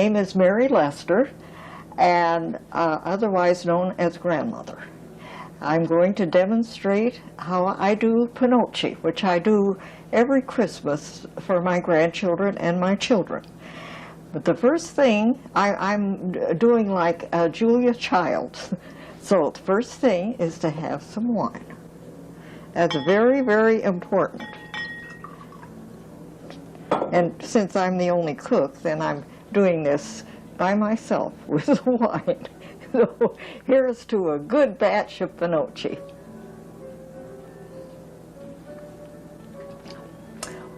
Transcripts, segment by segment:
name is Mary Lester, and otherwise known as Grandmother. I'm going to demonstrate how I do Panoche, which I do every Christmas for my grandchildren and my children. But the first thing, I'm doing like Julia Childs. So the first thing is to have some wine. That's very, very important. And since I'm the only cook, then I'm doing this by myself with the wine. So here's to a good batch of Panoche.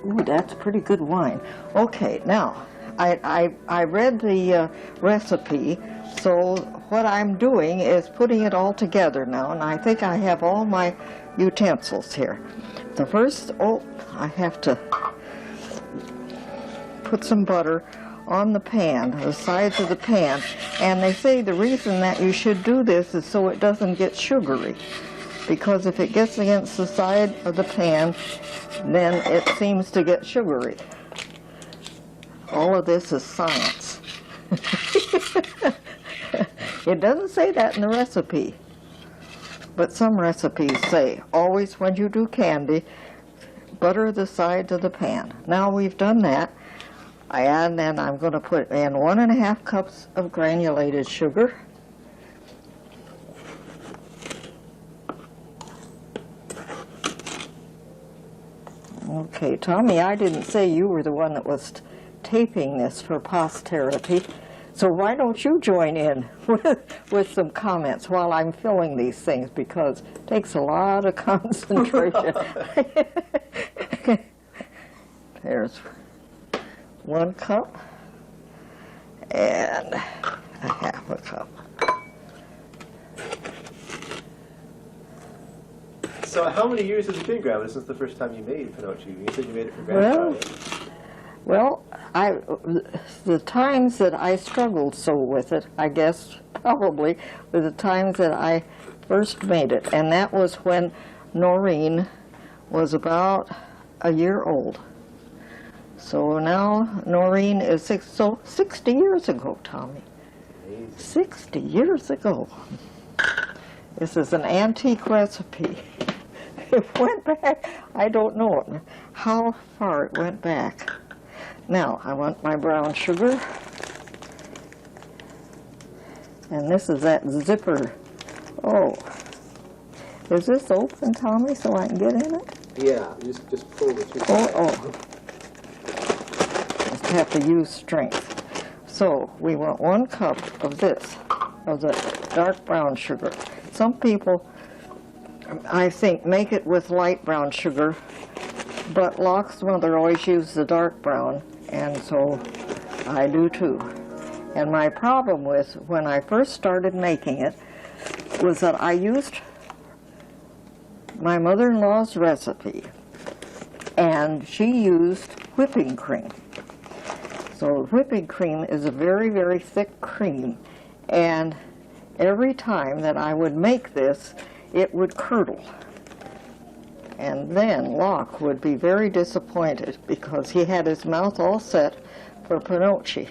Ooh, that's pretty good wine. Okay, now, I read the recipe, so what I'm doing is putting it all together now, and I think I have all my utensils here. The first, I have to put some butter on the pan, the sides of the pan, and they say the reason that you should do this is so it doesn't get sugary, because if it gets against the side of the pan, then it seems to get sugary. All of this is science. It doesn't say that in the recipe, but some recipes say, always when you do candy, butter the sides of the pan. Now we've done that, and then I'm going to put in 1½ cups of granulated sugar. Okay, Tommy, I didn't say you were the one that was taping this for posterity, so why don't you join in with some comments while I'm filling these things, because it takes a lot of concentration. There's 1 cup and 1/2 cup. So how many years has it been, Grandma, since the first time you made Panoche? You said you made it for Grandpa. Well, the times that I struggled so with it, I guess, probably, were the times that I first made it. And that was when Noreen was about a year old. So now Noreen is 60 years ago, Tommy. Amazing. 60 years ago. This is an antique recipe. It went back, I don't know how far it went back. Now, I want my brown sugar. And this is that zipper. Oh, is this open, Tommy, so I can get in it? Yeah, just pull the two. Oh. Just have to use strength. So, we want 1 cup of this, of the dark brown sugar. Some people, I think, make it with light brown sugar, but Locke's mother always used the dark brown, and so I do too. And my problem with when I first started making it was that I used my mother-in-law's recipe, and she used whipping cream. So whipping cream is a very, very thick cream, and every time that I would make this, it would curdle. And then Locke would be very disappointed because he had his mouth all set for Panoche.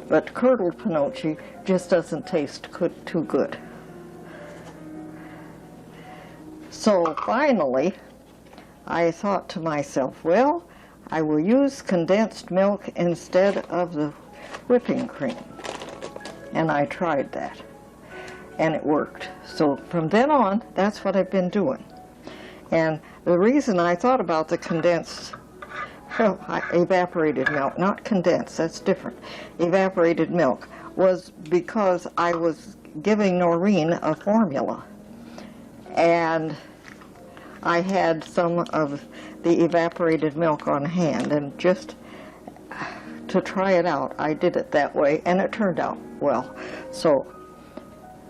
But curdled Panoche just doesn't taste too good. So finally, I thought to myself, well, I will use condensed milk instead of the whipping cream. And I tried that, and it worked. So from then on, that's what I've been doing. And the reason I thought about the condensed, evaporated milk, not condensed, that's different, evaporated milk, was because I was giving Noreen a formula. And I had some of the evaporated milk on hand, and just to try it out, I did it that way, and it turned out well. So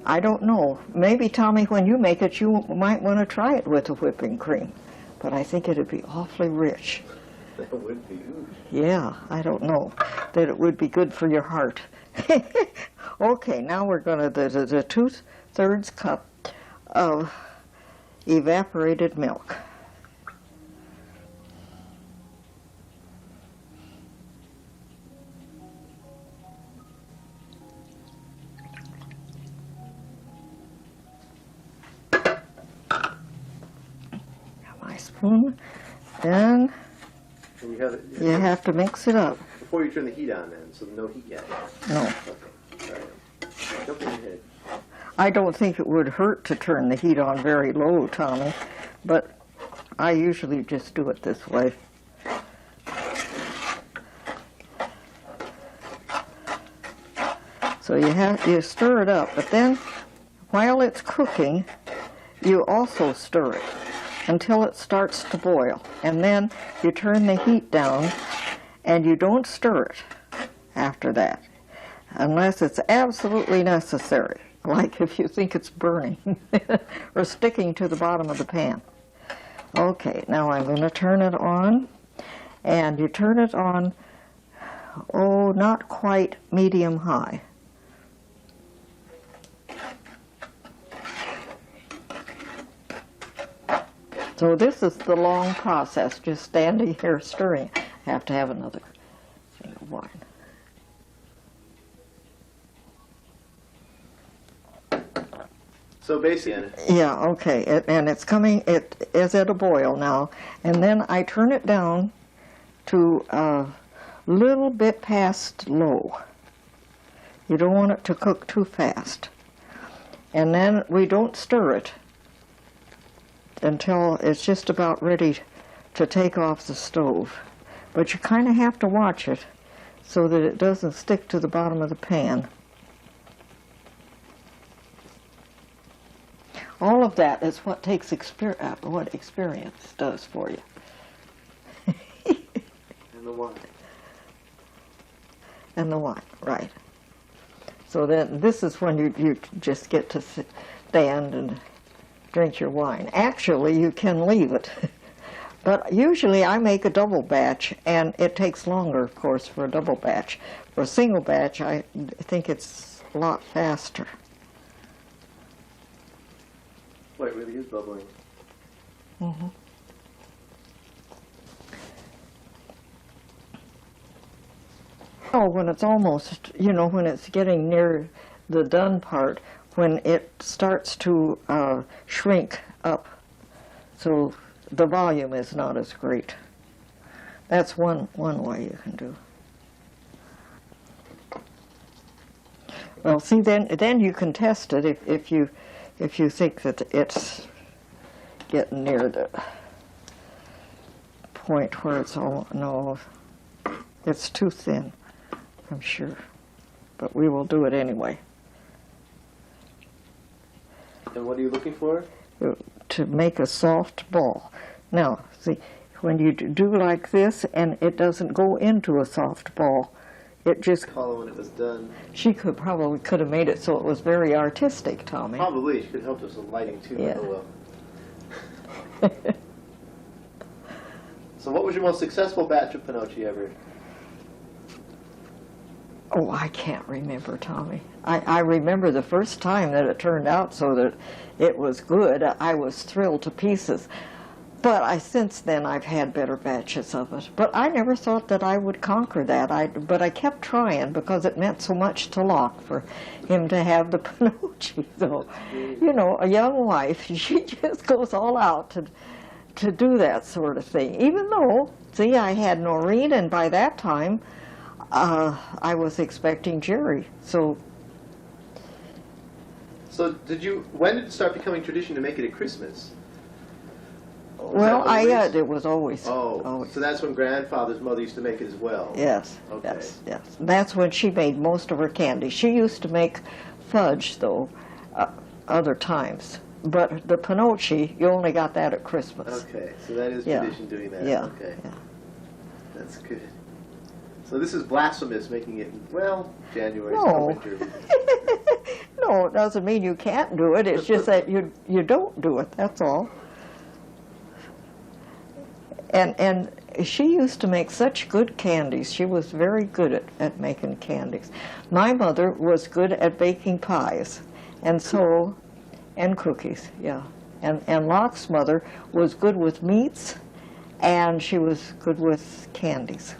I don't know. Maybe, Tommy, when you make it, you might want to try it with the whipping cream. But I think it would be awfully rich. That would be. Ooh. Yeah, I don't know that it would be good for your heart. Okay, now we're going to the 2/3 cup of evaporated milk. spoon, and And you have it you have to mix it up. before you turn the heat on, then, so no heat yet. No, Okay. Sorry. Jump ahead. I don't think it would hurt to turn the heat on very low, Tommy, but I usually just do it this way. So you stir it up, but then while it's cooking, you also stir it until it starts to boil. And then you turn the heat down and you don't stir it after that, unless it's absolutely necessary, like if you think it's burning or sticking to the bottom of the pan. Okay, now I'm going to turn it on, and you turn it on, oh, not quite medium-high. So this is the long process, just standing here stirring. I have to have another thing of wine. So basically, Yeah, okay, and it's coming, it is at a boil now, and then I turn it down to a little bit past low. You don't want it to cook too fast. And then we don't stir it until it's just about ready to take off the stove. But you kind of have to watch it so that it doesn't stick to the bottom of the pan. All of that is what takes what experience does for you. and the wine. And the wine, right. So then this is when you just get to stand and drink your wine. Actually, you can leave it. But usually I make a double batch, and it takes longer, of course, for a double batch. For a single batch, I think it's a lot faster. Boy, it really is bubbling. Mm-hmm. Oh, when it's almost, when it's getting near the done part, when it starts to shrink up, so the volume is not as great. That's one way you can do. Well, see, then you can test it if you think that it's getting near the point where it's all, no, it's too thin, I'm sure, but we will do it anyway. And what are you looking for? To make a soft ball. Now, see, when you do like this and it doesn't go into a soft ball, it just... Hollow when it was done. She probably could have made it so it was very artistic, Tommy. Probably. She could help us with lighting, too. Yeah. Oh, well. So what was your most successful batch of Panoche ever? Oh, I can't remember, Tommy. I remember the first time that it turned out so that it was good. I was thrilled to pieces. But since then, I've had better batches of it. But I never thought that I would conquer that. But I kept trying because it meant so much to Locke for him to have the Panoche. So, a young wife, she just goes all out to do that sort of thing. Even though, see, I had Noreen, and by that time, I was expecting Jerry. So when did it start becoming tradition to make it at Christmas? Well, it was always. Always. So that's when Grandfather's mother used to make it as well? Yes, Okay. yes. That's when she made most of her candy. She used to make fudge, though, other times. But the Panoche, you only got that at Christmas. Okay, so that is Yeah. tradition doing that. Yeah. Okay. Yeah. That's good. So this is blasphemous, making it, January, No. winter. No, it doesn't mean you can't do it. It's just that you don't do it, that's all. And she used to make such good candies. She was very good at making candies. My mother was good at baking pies, and cookies, yeah. And Locke's mother was good with meats, and she was good with candies.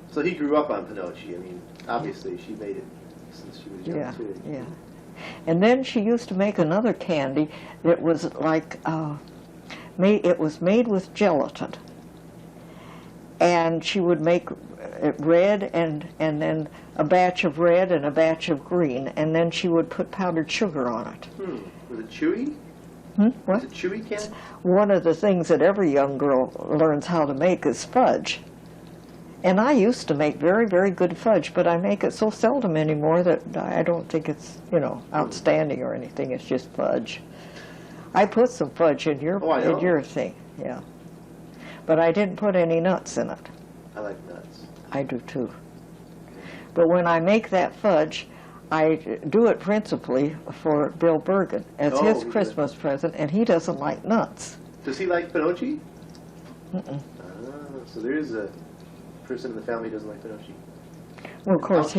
So he grew up on Panoche. I mean, obviously she made it since she was young, too. Yeah. And then she used to make another candy that was like it was made with gelatin. And she would make it red and then a batch of red and a batch of green, and then she would put powdered sugar on it. Was it chewy? What? Was it chewy, Ken? One of the things that every young girl learns how to make is fudge. And I used to make very, very good fudge, but I make it so seldom anymore that I don't think it's, outstanding or anything. It's just fudge. I put some fudge in your thing, yeah. But I didn't put any nuts in it. I like nuts. I do too. But when I make that fudge, I do it principally for Bill Bergen as his Christmas present, and he doesn't like nuts. Does he like Panoche? Mm-mm. So there is a person in the family who doesn't like Panoche. Well, of course,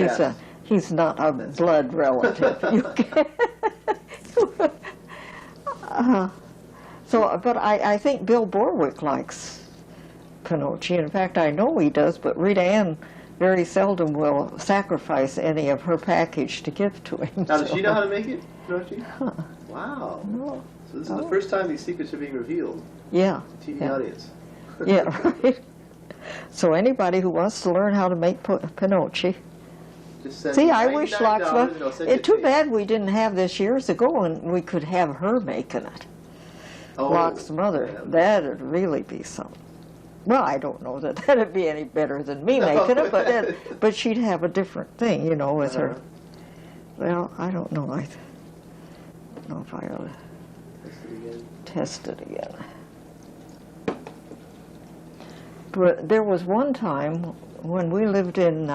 he's not a blood relative. But I think Bill Borwick likes Panoche. In fact, I know he does, but Rita Ann very seldom will sacrifice any of her package to give to him. Now, does she know how to make it, Panoche? Huh. Wow. No. So this is the first time these secrets are being revealed. Yeah. TV audience. Yeah, right. So anybody who wants to learn how to make Panoche. Just send See, me I wish $99 and they'll Loxma. send you It's too a bad we didn't have this years ago and we could have her making it. Locke's mother. Yeah. That'd really be something. Well, I don't know that that'd be any better than me making it, but she'd have a different thing, with her. Well, I don't know. I don't know if I ought to test it again. But there was one time when we lived in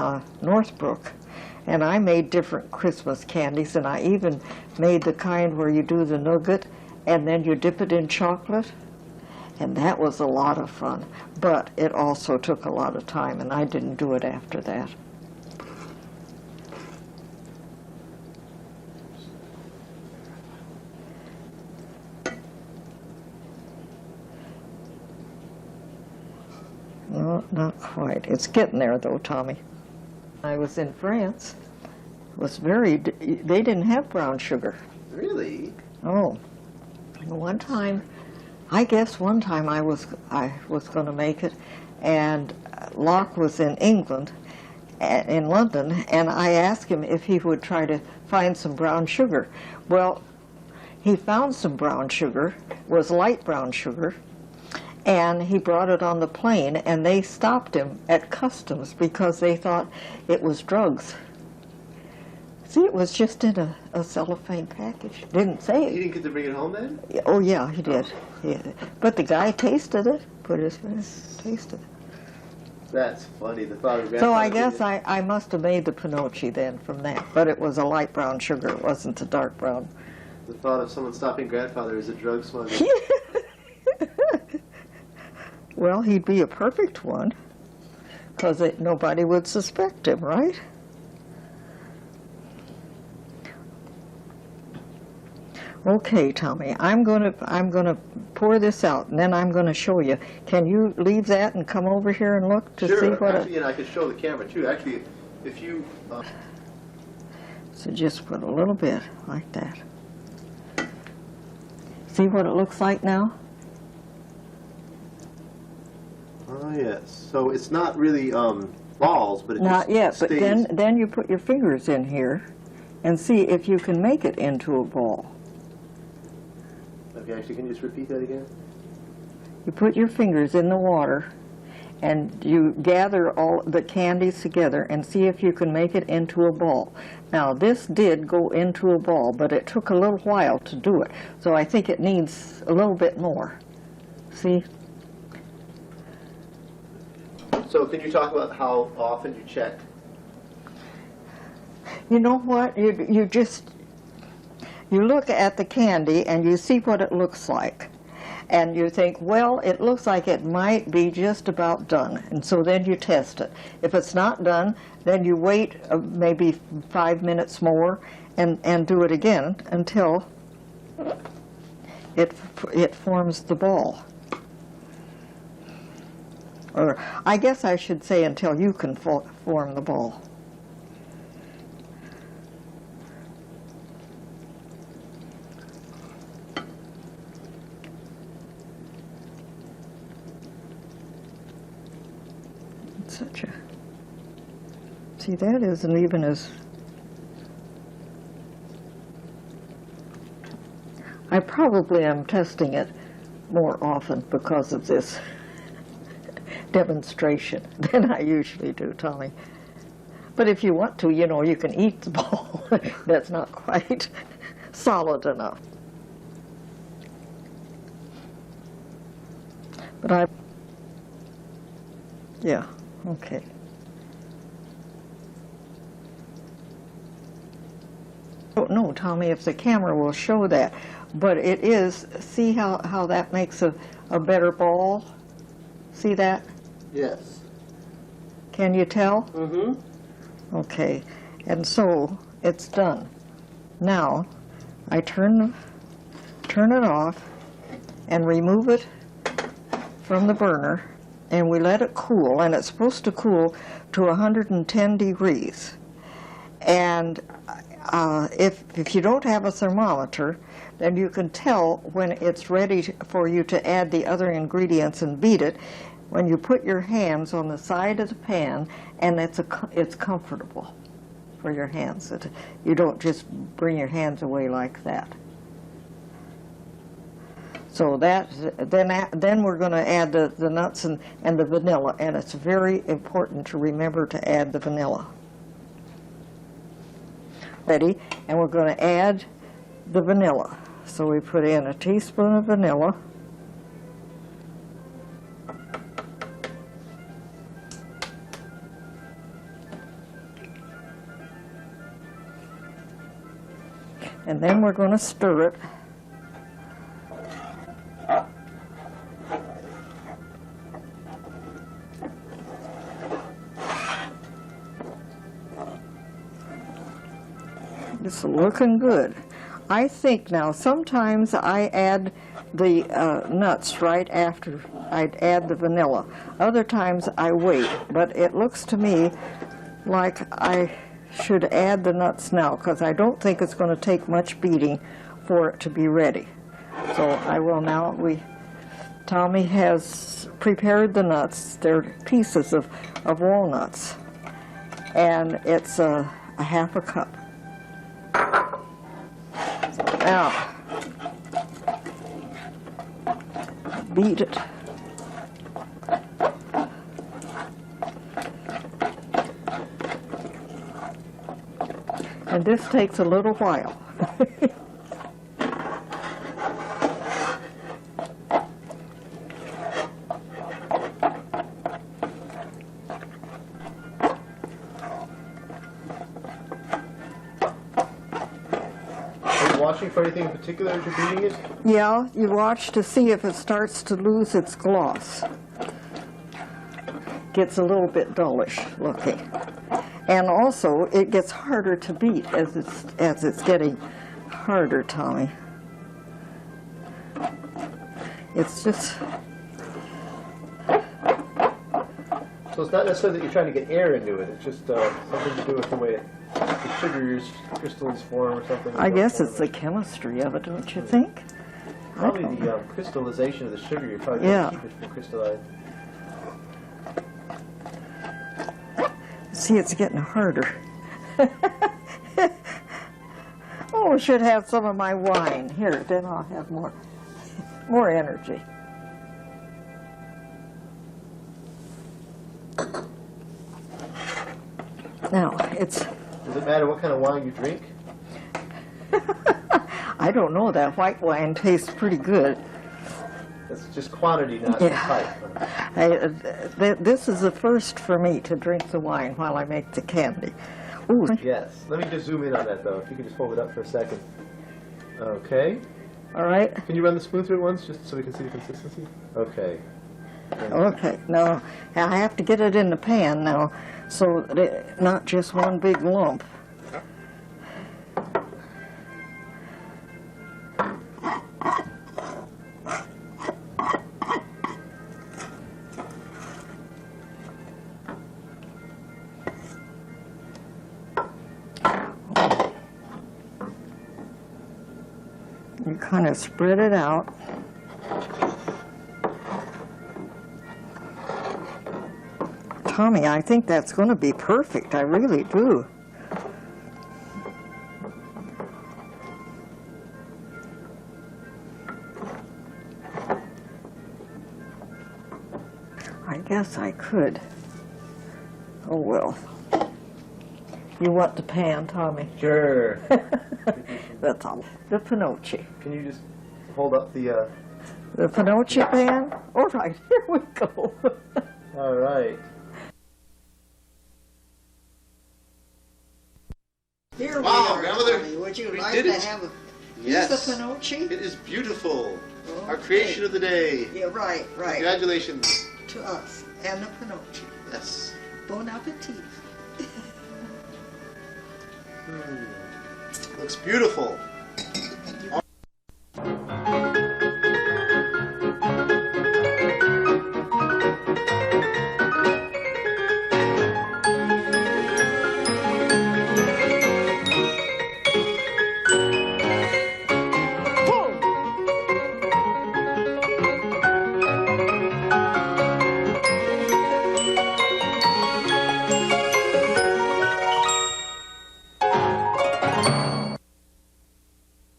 Northbrook, and I made different Christmas candies, and I even made the kind where you do the nougat and then you dip it in chocolate, and that was a lot of fun. But it also took a lot of time, and I didn't do it after that. No, not quite. It's getting there, though, Tommy. I was in France. They didn't have brown sugar. Really? Oh. One time I was going to make it, and Locke was in England, in London, and I asked him if he would try to find some brown sugar. Well, he found some brown sugar, was light brown sugar, and he brought it on the plane, and they stopped him at customs because they thought it was drugs. See, it was just in a cellophane package. Didn't say it. He didn't get to bring it home then? Oh, yeah, he did. Yeah. But the guy tasted it, tasted it. That's funny, the thought of So I guess I must have made the Panoche then from that. But it was a light brown sugar. It wasn't a dark brown. The thought of someone stopping grandfather as a drug smuggler. Well, he'd be a perfect one, because nobody would suspect him, right? Okay, Tommy, I'm gonna pour this out, and then I'm gonna show you. Can you leave that and come over here and look to see what? Sure. Actually, and I could show the camera too. Actually, if you. So just put a little bit like that. See what it looks like now? Oh yes. So it's not really balls, but it Not just yet, stays. but then you put your fingers in here, and see if you can make it into a ball. Okay, actually, can you just repeat that again? You put your fingers in the water, and you gather all the candies together and see if you can make it into a ball. Now, this did go into a ball, but it took a little while to do it, so I think it needs a little bit more. See? So can you talk about how often you check? You know what? You look at the candy and you see what it looks like. And you think, well, it looks like it might be just about done. And so then you test it. If it's not done, then you wait maybe 5 minutes more and do it again until it forms the ball. Or I guess I should say until you can form the ball. such a... See, that isn't even as... I probably am testing it more often because of this demonstration than I usually do, Tommy. But if you want to, you know, you can eat the ball. That's not quite solid enough. But yeah, okay. I don't know, Tommy, if the camera will show that, but it is, see how that makes a better ball? See that? Yes. Can you tell? Mm-hmm. Okay, and so it's done. Now, I turn it off and remove it from the burner, and we let it cool, and it's supposed to cool to 110 degrees. And if you don't have a thermometer, then you can tell when it's ready for you to add the other ingredients and beat it when you put your hands on the side of the pan, and it's comfortable for your hands. You don't just bring your hands away like that. So then we're going to add the nuts and the vanilla, and it's very important to remember to add the vanilla. Ready? And we're going to add the vanilla. So we put in a teaspoon of vanilla. And then we're going to stir it. It's looking good. I think now, sometimes I add the nuts right after I add the vanilla. Other times I wait, but it looks to me like I should add the nuts now, because I don't think it's going to take much beating for it to be ready. So I will now. Tommy has prepared the nuts. They're pieces of walnuts, and it's a half a cup. So now, beat it. And this takes a little while. Are you watching for anything in particular as you're beating it? Yeah, you watch to see if it starts to lose its gloss. Gets a little bit dullish looking. And also, it gets harder to beat as it's getting harder, Tommy. It's just... So it's not necessarily that you're trying to get air into it. It's just something to do with the way the sugar crystals form or something. I guess it's the chemistry of it, don't you think? Probably the crystallization of the sugar. You're probably going to keep it from crystallizing. See, it's getting harder. Oh, I should have some of my wine. Here, then I'll have more energy. Now, it's... Does it matter what kind of wine you drink? I don't know, that white wine tastes pretty good. It's just quantity, not the type. This is the first for me to drink the wine while I make the candy. Ooh. Yes. Let me just zoom in on that, though. If you could just hold it up for a second. Okay. All right. Can you run the spoon through it once, just so we can see the consistency? Okay. Okay. Now, I have to get it in the pan now, so that it's not just one big lump. You kind of spread it out. Tommy, I think that's going to be perfect. I really do. I guess I could. Oh, well. You want the pan, Tommy? Sure. That's all. The Panoche. Can you just hold up the... The Panoche pan? All right, here we go. All right. Here we Wow, are, grandmother, Tommy. Would you we like did to it. have a Yes. piece of Panoche? It is beautiful. Our Okay. creation of the day. Yeah, right. Congratulations. To us and the Panoche. Yes. Bon appetit. Looks beautiful.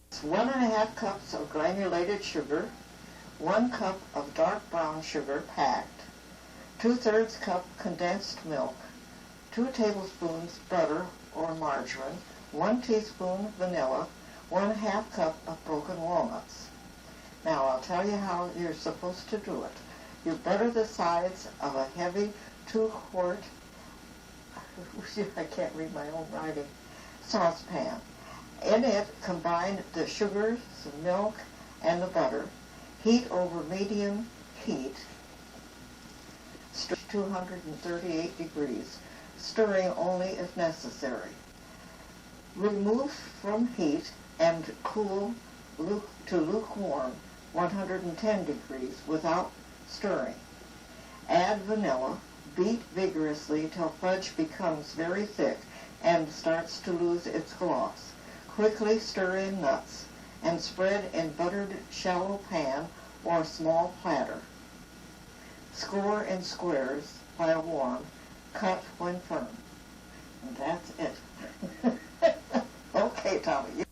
It's 1.5 cups of granulated sugar, 1 cup of dark brown sugar packed, 2/3 cup condensed milk, 2 tablespoons butter or margarine, 1 teaspoon vanilla, 1/2 cup of broken walnuts. Now I'll tell you how you're supposed to do it. You butter the sides of a heavy 2-quart, I can't read my own writing, saucepan. In it, combine the sugar, the milk, and the butter. Heat over medium heat, 238 degrees, stirring only if necessary. Remove from heat and cool to lukewarm, 110 degrees, without stirring. Add vanilla. Beat vigorously till fudge becomes very thick and starts to lose its gloss. Quickly stir in nuts and spread in buttered shallow pan or small platter. Score in squares while warm, cut when firm. And that's it. Okay, Tommy,